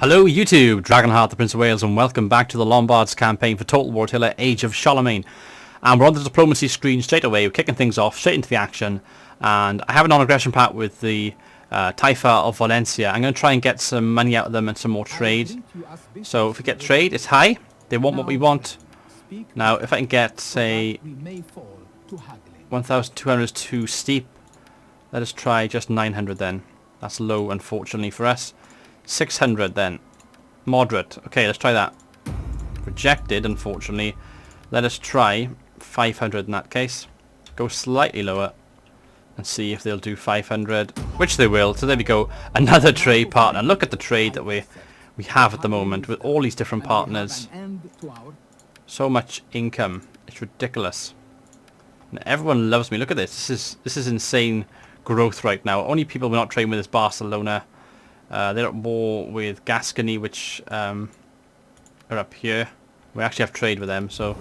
Hello YouTube, Dragonheart, the Prince of Wales, and welcome back to the Lombards campaign for Total War Tiller, Age of Charlemagne. And we're on the diplomacy screen straight away, we're kicking things off, straight into the action. And I have a non-aggression pact with the Taifa of Valencia. I'm going to try and get some money out of them and some more trade. So if we get trade, it's high. They want what we want. Now if I can get, say, 1,200 is too steep. Let us try just 900 then. That's low, unfortunately for us. 600 then. Moderate. Okay, let's try that. Rejected, unfortunately. Let us try 500 in that case. Go slightly lower and see if they'll do 500, which they will. So there we go. Another trade partner. Look at the trade that we have at the moment with all these different partners. So much income. It's ridiculous. And everyone loves me. Look at this. This is insane growth right now. Only people we're not trading with is Barcelona. They're at war with Gascony, which are up here. We actually have trade with them, so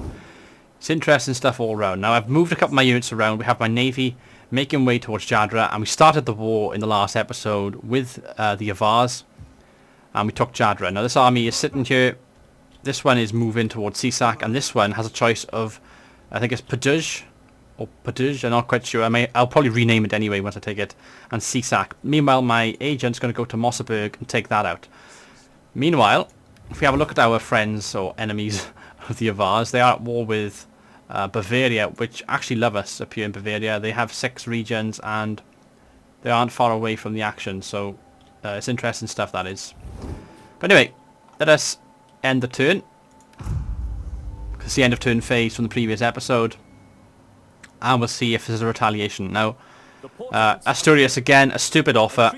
it's interesting stuff all around. Now I've moved a couple of my units around. We have my navy making way towards Jadra, and we started the war in the last episode with the Avars, and we took Jadra. Now this army is sitting here. This one is moving towards Sisak, and this one has a choice of, I think it's Paduj. Or Paduj, I'm not quite sure. I'll probably rename it anyway once I take it. And Sisak. Meanwhile, my agent's going to go to Mosseberg and take that out. Meanwhile, if we have a look at our friends or enemies of the Avars, they are at war with Bavaria, which actually love us up here in Bavaria. They have 6 regions and they aren't far away from the action, so it's interesting stuff, that is. But anyway, let us end the turn. It's the end of turn phase from the previous episode. And we'll see if there's a retaliation. Now, Asturias, again, a stupid offer.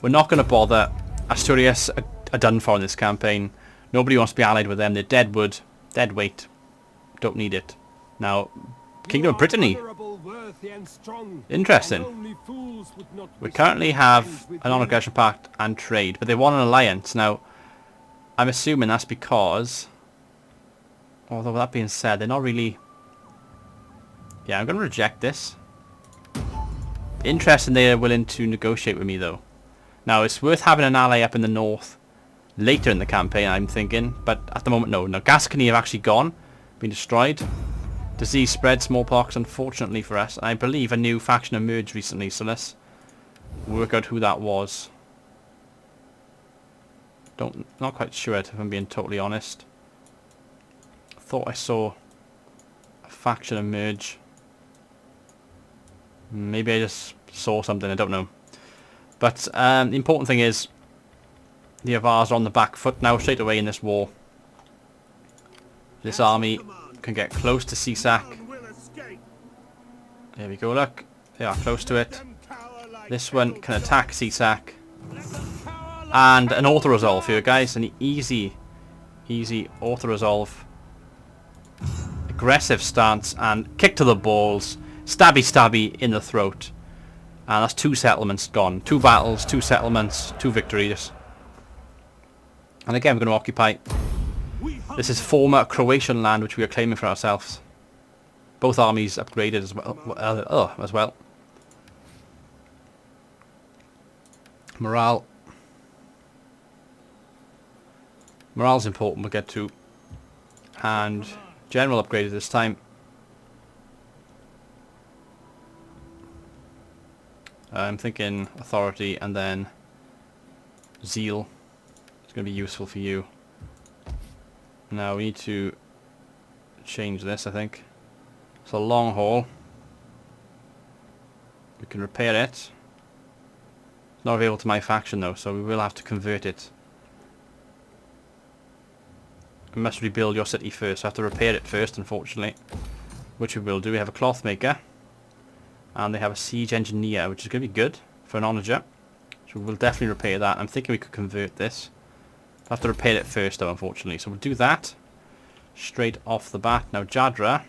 We're not going to bother. Asturias are done for in this campaign. Nobody wants to be allied with them. They're dead wood, dead weight. Don't need it. Now, Kingdom of Brittany. Interesting. We currently have a non-aggression pact and trade, but they want an alliance. Now, I'm assuming that's because, although that being said, they're not really... Yeah, I'm going to reject this. Interesting they are willing to negotiate with me, though. Now, it's worth having an ally up in the north later in the campaign, I'm thinking. But at the moment, no. Now, Gascony have actually gone. Been destroyed. Disease spread, smallpox, unfortunately for us. And I believe a new faction emerged recently, so let's work out who that was. Not quite sure if I'm being totally honest. Thought I saw a faction emerge. Maybe I just saw something, I don't know. But the important thing is the Avars are on the back foot now straight away in this war. This army can get close to Sisak. There we go, look. They are close to it. This one can attack Sisak. And an auto-resolve here, guys. An easy auto-resolve. Aggressive stance and kick to the balls. Stabby stabby in the throat. And that's 2 settlements gone. 2 battles, 2 settlements, 2 victories. And again we're going to occupy. This is former Croatian land which we are claiming for ourselves. Both armies upgraded as well. Morale. Morale's important, we'll get to. And general upgraded this time. I'm thinking authority and then zeal. It's going to be useful for you. Now we need to change this, I think. It's a long haul. We can repair it. It's not available to my faction though, so we will have to convert it. We must rebuild your city first. I have to repair it first, unfortunately. Which we will do. We have a cloth maker. And they have a siege engineer, which is going to be good for an onager. So we'll definitely repair that. I'm thinking we could convert this. I have to repair it first though, unfortunately. So we'll do that straight off the bat. Now Jadra,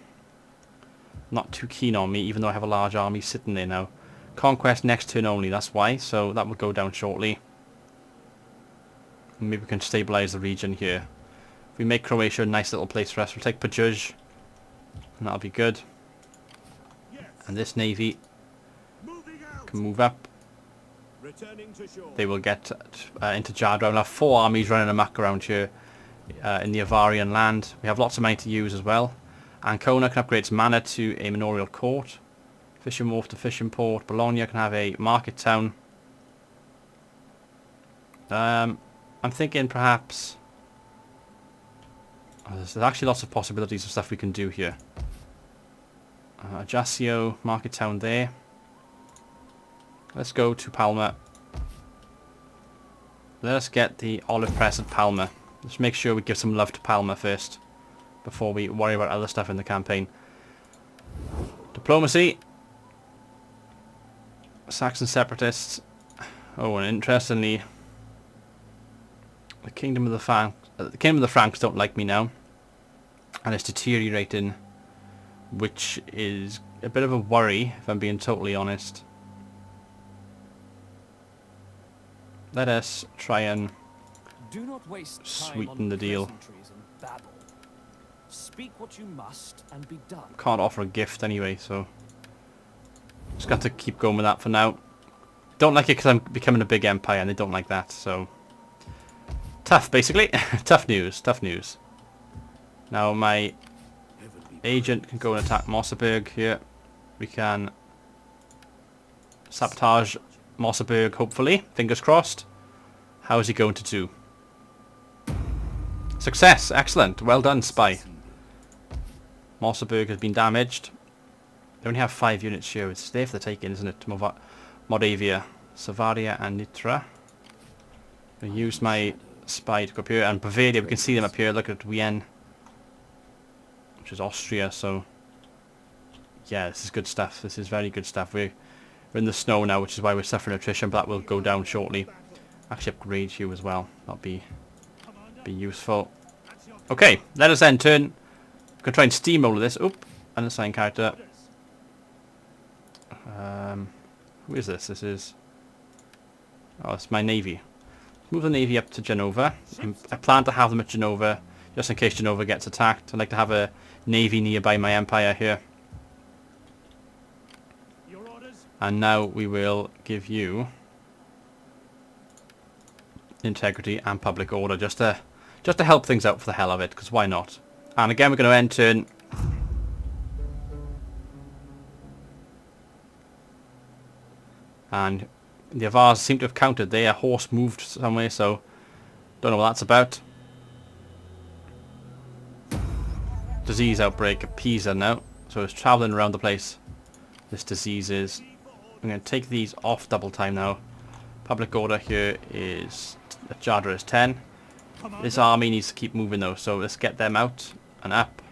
not too keen on me, even though I have a large army sitting there now. Conquest next turn only, that's why. So that will go down shortly. Maybe we can stabilize the region here. If we make Croatia a nice little place for us, we'll take Pajuj. And that'll be good. And this navy can move up. they will get into Jadra. We'll have 4 armies running amok around here in the Avarian land. We have lots of money to use as well. Ancona can upgrade its manor to a manorial court. Fishing wharf to fishing port. Bologna can have a market town. I'm thinking perhaps... there's actually lots of possibilities of stuff we can do here. Ajaccio, market town there. Let's go to Palma. Let us get the olive press at Palma. Let's make sure we give some love to Palma first, before we worry about other stuff in the campaign. Diplomacy. Saxon separatists. Oh, and interestingly, the Kingdom of the Franks don't like me now, and it's deteriorating, which is a bit of a worry if I'm being totally honest. Let us try and sweeten the deal. Speak what you must and be done. Can't offer a gift anyway, so just got to keep going with that for now. Don't like it because I'm becoming a big empire, and they don't like that, so tough, basically. Tough news, tough news. Now my agent can go and attack Mosseberg here. We can sabotage Mosseberg, hopefully. Fingers crossed. How is he going to do? Success! Excellent. Well done, spy. Mosseberg has been damaged. They only have 5 units here. It's there for the taking, isn't it? Moldavia, Savaria and Nitra. I use my spy to go up here. And Bavaria, we can see them up here. Look at Wien, which is Austria. So, yeah, this is good stuff. This is very good stuff. We're in the snow now, which is why we're suffering attrition, but that will go down shortly. Actually upgrade you as well. That'll be useful. Okay, let us then turn. We can try and steamroller this. Oop, unassigned character. Who is this? This is... oh, it's my navy. Move the navy up to Genova. I plan to have them at Genova, just in case Genova gets attacked. I'd like to have a navy nearby my empire here. And now we will give you integrity and public order, just to help things out for the hell of it, because why not? And again, we're going to end turn. And the Avars seem to have countered. Their horse moved somewhere, so don't know what that's about. Disease outbreak at Pisa now, so it's travelling around the place. This disease is. I'm going to take these off double time now. Public order here is... Jadra is 10. This army needs to keep moving though, so let's get them out and up.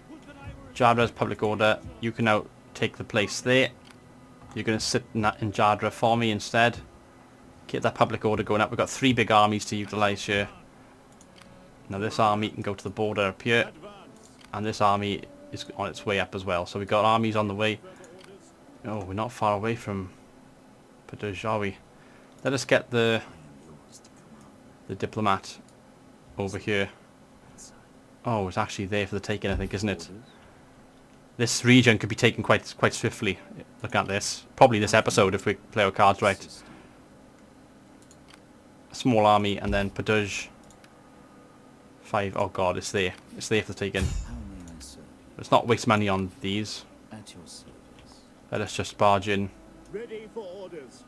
Jadra's public order. You can now take the place there. You're going to sit in Jadra for me instead. Keep that public order going up. We've got 3 big armies to utilise here. Now this army can go to the border up here. And this army is on its way up as well. So we've got armies on the way. Oh, we're not far away from Padej, are we? Let us get the diplomat over here. Oh, it's actually there for the taking, I think, isn't it? This region could be taken quite swiftly. Look at this. Probably this episode if we play our cards right. A small army and then Padej. 5. Oh god, it's there. It's there for the taking. Let's not waste money on these. Let us just barge in. Ready for orders.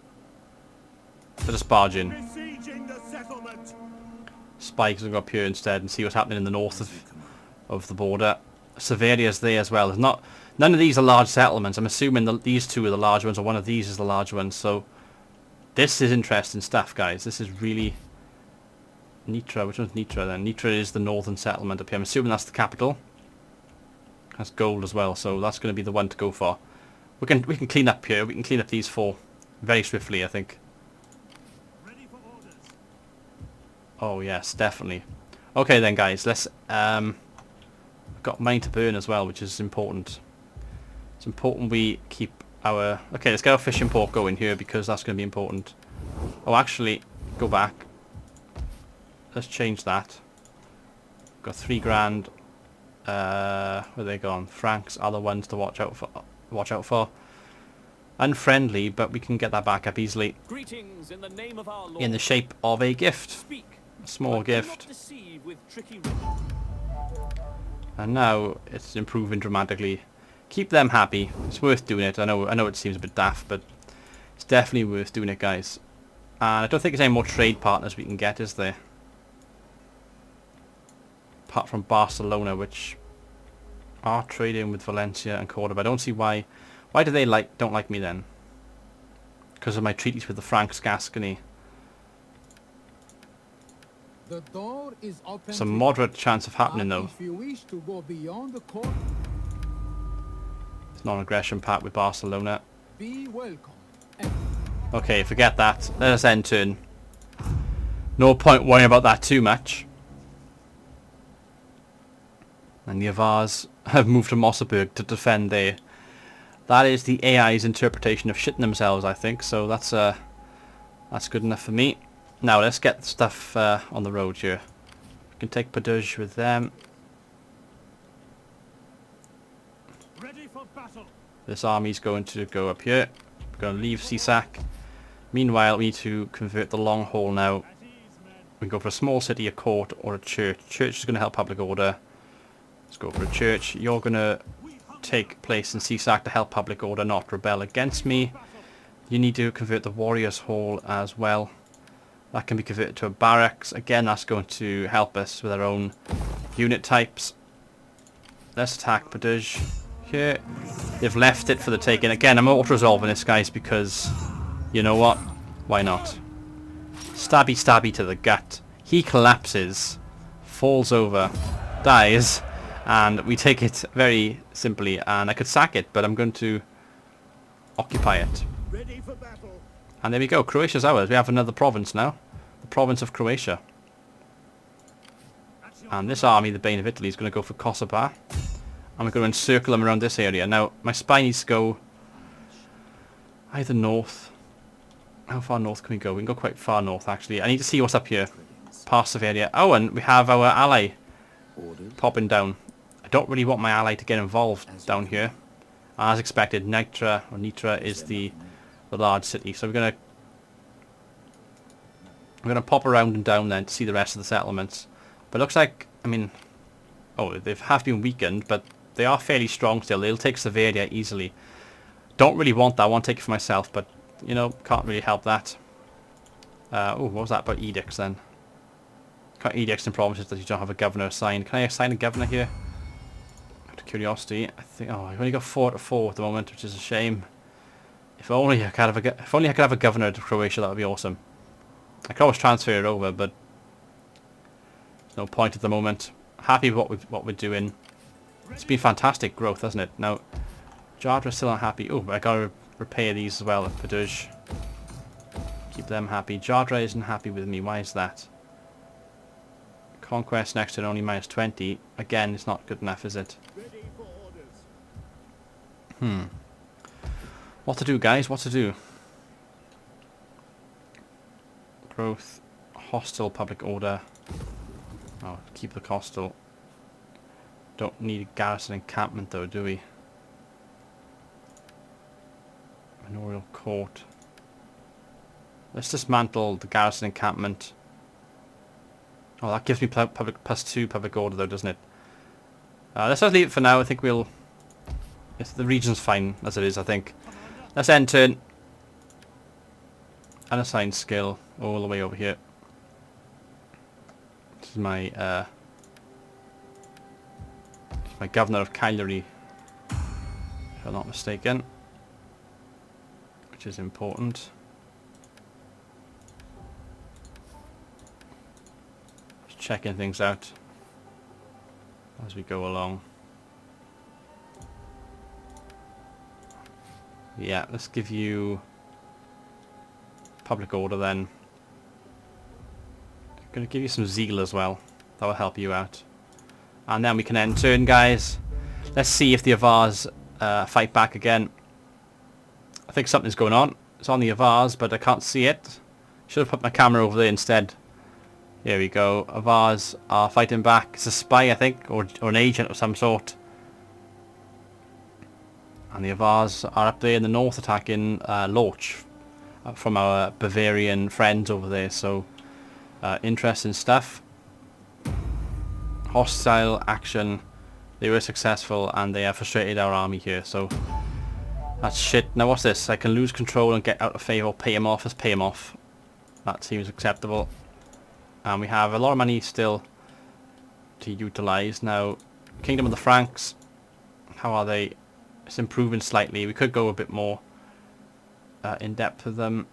Let us barge in. Besieging the settlement. Spikes will go up here instead and see what's happening in the north of the border. Severia's there as well. There's not, none of these are large settlements. I'm assuming these 2 are the large ones, or one of these is the large one. So this is interesting stuff, guys. This is really... Nitra, which one's Nitra then? Nitra is the northern settlement up here. I'm assuming that's the capital. That's gold as well, so that's going to be the one to go for. We can clean up here. We can clean up these 4 very swiftly, I think. Ready for orders. Oh yes, definitely. Okay then, guys. Let's got money to burn as well, which is important. It's important we keep our... okay, let's get our fishing port going here because that's going to be important. Oh, actually, go back. Let's change that. Got 3 grand. Where are they gone? Franks are the ones to watch out for. Unfriendly, but we can get that back up easily. Greetings in the name of our Lord. In the shape of a gift. Speak, A small but do not gift. deceive with tricky riddles. And now it's improving dramatically. Keep them happy. It's worth doing it. I know it seems a bit daft, but it's definitely worth doing it, guys. And I don't think there's any more trade partners we can get, is there? Apart from Barcelona, which are trading with Valencia and Cordoba. I don't see why. Why do they don't like me then? Because of my treaties with the Franks Gascony. The door is open. It's a moderate chance of happening though. If you wish to go beyond the court, It's non-aggression pact with Barcelona. be welcome. Okay, forget that. Let us end turn. No point worrying about that too much. And the Avars have moved to Mosselburg to defend there. That is the AI's interpretation of shitting themselves, I think. So that's good enough for me. Now let's get stuff on the road here. We can take Padouj with them. Ready for battle. This army's going to go up here. We're going to leave Cisac. Meanwhile, we need to convert the long haul now. At ease, men. We can go for a small city, a court, or a church. Church is going to help public order. Let's go for a church. You're going to take place in Cisac to help public order, not rebel against me. You need to convert the warriors hall as well. That can be converted to a barracks. Again, that's going to help us with our own unit types. Let's attack Padouj here. They've left it for the taking. Again, I'm auto-resolving this, guys, because you know what? Why not? Stabby stabby to the gut. He collapses, falls over, dies, and we take it very simply. And I could sack it, but I'm going to occupy it. Ready for battle. And there we go. Croatia's ours. We have another province now. The province of Croatia. At your And this army, the Bane of Italy, is going to go for Kosovo. And we're going to encircle them around this area. Now, my spy needs to go either north. How far north can we go? We can go quite far north, actually. I need to see what's up here. Passive area. Oh, and we have our ally popping down. I don't really want my ally to get involved down here. As expected, Nitra is the large city. So we're gonna pop around and down then to see the rest of the settlements. But it looks like, I mean, oh, they have been weakened, but they are fairly strong still. They'll take Severia easily. Don't really want that. I want to take it for myself, but you know, can't really help that. Oh, what was that about edicts then? Can't edicts in provinces that you don't have a governor assigned. Can I assign a governor here? Out of curiosity, I think. Oh, I've only got 4 to 4 at the moment, which is a shame. If only I could have a governor to Croatia, that would be awesome. I could always transfer it over, but there's no point at the moment. Happy with what we're doing. It's been fantastic growth, hasn't it? Now, Jardra's still unhappy. Oh, I gotta repair these as well at Padouj. Keep them happy. Jardra isn't happy with me. Why is that? Conquest next turn only minus 20. Again, it's not good enough, is it? ready for orders. What to do, guys? What to do? Growth. Hostile public order. Oh, keep the coastal. Don't need a garrison encampment though, do we? Manorial court. Let's dismantle the garrison encampment. Oh, that gives me public +2 public order though, doesn't it? Let's just leave it for now. I think we'll... the region's fine as it is, I think. Let's end turn. Unassign skill all the way over here. This is my governor of Cagliari, if I'm not mistaken, which is important. Just checking things out as we go along. Yeah, let's give you public order then. I'm going to give you some zeal as well. That will help you out. And then we can end turn, guys. Let's see if the Avars fight back again. I think something's going on. It's on the Avars, but I can't see it. Should have put my camera over there instead. Here we go. Avars are fighting back. It's a spy, I think, or an agent of some sort. And the Avars are up there in the north attacking Lorch from our Bavarian friends over there. So interesting stuff. Hostile action. They were successful and they have frustrated our army here. So that's shit. Now what's this? I can lose control and get out of favour or pay him off. Let's pay him off. That seems acceptable. And we have a lot of money still to utilise. Now, Kingdom of the Franks, how are they? It's improving slightly. We could go a bit more in depth with them,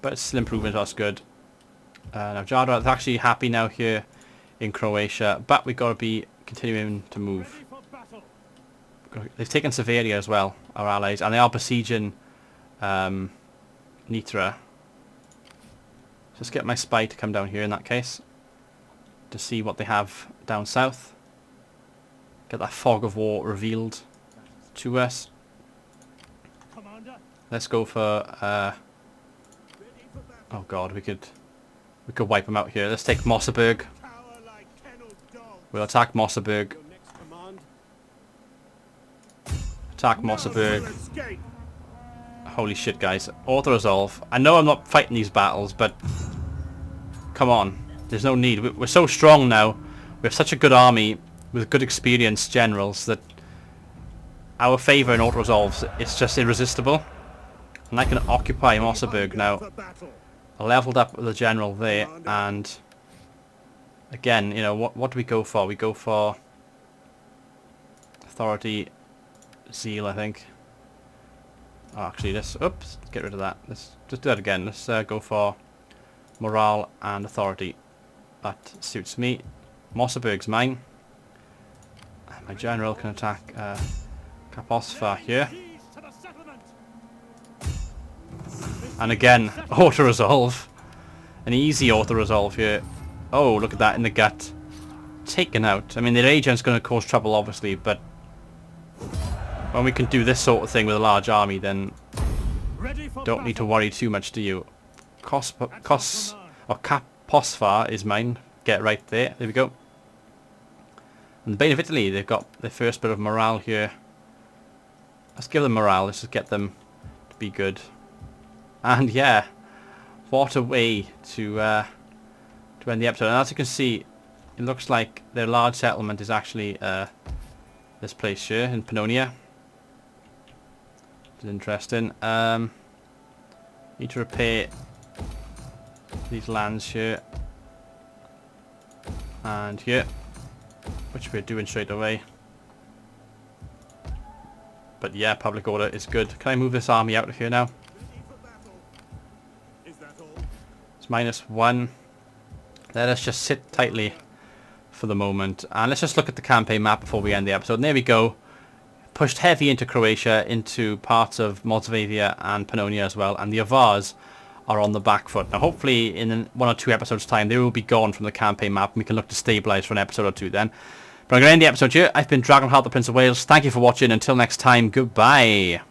but it's still improving, so that's good. Now Dragonheart is actually happy now here in Croatia, but we've got to be continuing to move. They've taken Severia as well, our allies, and they are besieging Nitra. Just get my spy to come down here in that case to see what they have down south. Get that fog of war revealed to us. Commander, Let's go for oh god, we could wipe them out here. Let's take Mosseburg. cower like kennelled dogs. We'll attack Mosseburg. Your next command. Attack Now Mosseburg. for escape. Holy shit, guys. Auto resolve. I know I'm not fighting these battles, but come on. There's no need. We're so strong now. We have such a good army with good experienced generals that our favour in auto resolves, it's just irresistible. And I can occupy Mosseburg now. For battle. I leveled up with the general there, and again, you know, what do we go for? We go for authority, zeal, I think. Oh, actually, let's get rid of that. Let's just do that again. Let's go for morale and authority. That suits me. Mosseburg's mine. My general can attack Kaposvar here. Siege to the settlement. And again, auto-resolve. An easy auto-resolve here. Oh, look at that in the gut. Taken out. I mean, the agent's going to cause trouble, obviously, but when we can do this sort of thing with a large army, then Ready for don't need to battle. worry too much, do you? Kaposvar is mine. Get right there. There we go. And the Bane of Italy, they've got their first bit of morale here. Let's give them morale. Let's just get them to be good. And yeah, what a way to end the episode. And as you can see, it looks like their large settlement is actually this place here in Pannonia. It's interesting. Need to repair these lands here and here, which we're doing straight away. But yeah, public order is good. Can I move this army out of here now? Ready for battle. Is that all? It's -1. Let us just sit tightly for the moment. And let's just look at the campaign map before we end the episode. And there we go. Pushed heavy into Croatia, into parts of Moldavia and Pannonia as well. And the Avars are on the back foot. Now hopefully in 1 or 2 episodes time they will be gone from the campaign map and we can look to stabilise for an episode or 2 then. But I'm going to end the episode here. I've been Dragonheart, the Prince of Wales. Thank you for watching. Until next time, goodbye.